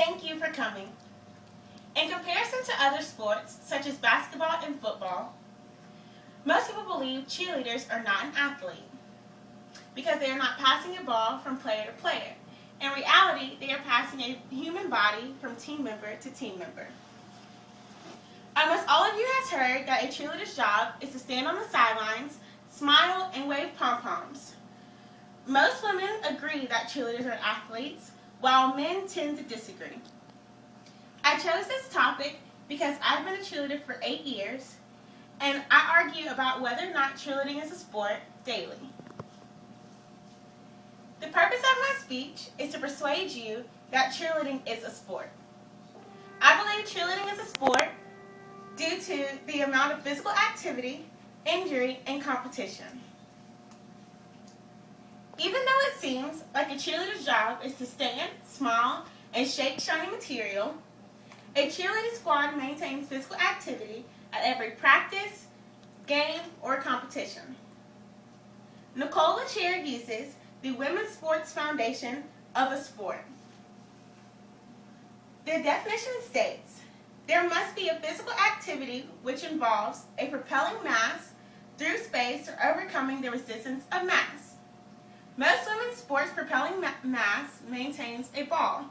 Thank you for coming. In comparison to other sports, such as basketball and football, most people believe cheerleaders are not an athlete because they are not passing a ball from player to player. In reality, they are passing a human body from team member to team member. Almost all of you has heard that a cheerleader's job is to stand on the sidelines, smile, and wave pom-poms. Most women agree that cheerleaders are athletes, while men tend to disagree. I chose this topic because I've been a cheerleader for 8 years, and I argue about whether or not cheerleading is a sport daily. The purpose of my speech is to persuade you that cheerleading is a sport. I believe cheerleading is a sport due to the amount of physical activity, injury, and competition. Even though it seems like a cheerleader's job is to stand, smile, and shake shiny material, a cheerleading squad maintains physical activity at every practice, game, or competition. Nicole LaChair uses the Women's Sports Foundation of a sport. The definition states, there must be a physical activity which involves a propelling mass through space or overcoming the resistance of mass. Most women's sports propelling mass maintains a ball,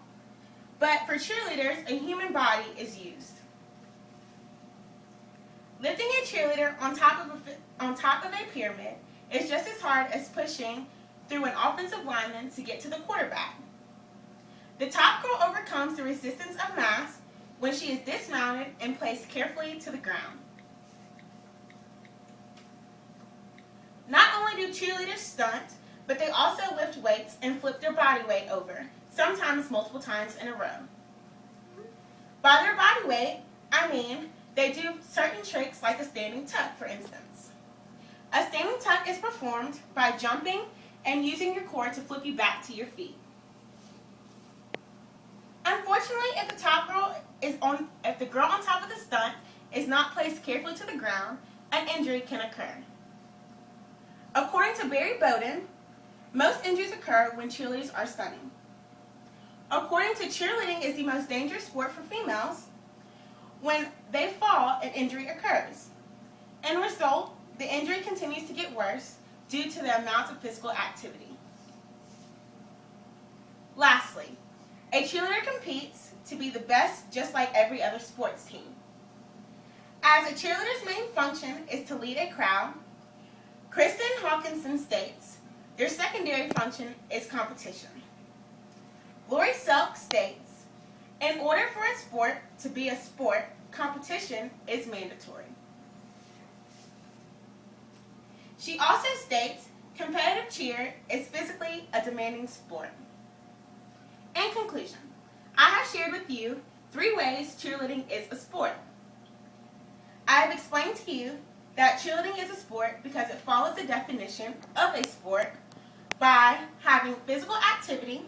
but for cheerleaders, a human body is used. Lifting a cheerleader on top of a pyramid is just as hard as pushing through an offensive lineman to get to the quarterback. The top girl overcomes the resistance of mass when she is dismounted and placed carefully to the ground. Not only do cheerleaders stunt, but they also lift weights and flip their body weight over, sometimes multiple times in a row. By their body weight, I mean they do certain tricks like a standing tuck, for instance. A standing tuck is performed by jumping and using your core to flip you back to your feet. Unfortunately, if the girl on top of the stunt is not placed carefully to the ground, an injury can occur. According to Barry Bowden, most injuries occur when cheerleaders are stunning. According to cheerleading is the most dangerous sport for females, when they fall, an injury occurs. In result, the injury continues to get worse due to the amount of physical activity. Lastly, a cheerleader competes to be the best just like every other sports team. As a cheerleader's main function is to lead a crowd, Kristen Hawkinson states, their secondary function is competition. Lori Selk states, in order for a sport to be a sport, competition is mandatory. She also states, competitive cheer is physically a demanding sport. In conclusion, I have shared with you 3 ways cheerleading is a sport. I have explained to you that cheerleading is a sport because it follows the definition of a sport by having physical activity,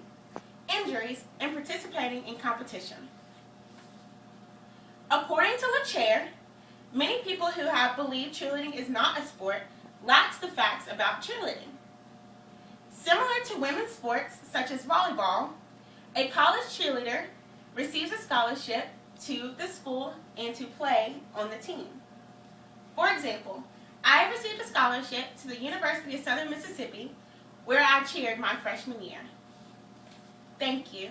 injuries, and participating in competition. According to LaChair, many people who have believed cheerleading is not a sport lacks the facts about cheerleading. Similar to women's sports such as volleyball, a college cheerleader receives a scholarship to the school and to play on the team. For example, I have received a scholarship to the University of Southern Mississippi, where I cheered my freshman year. Thank you.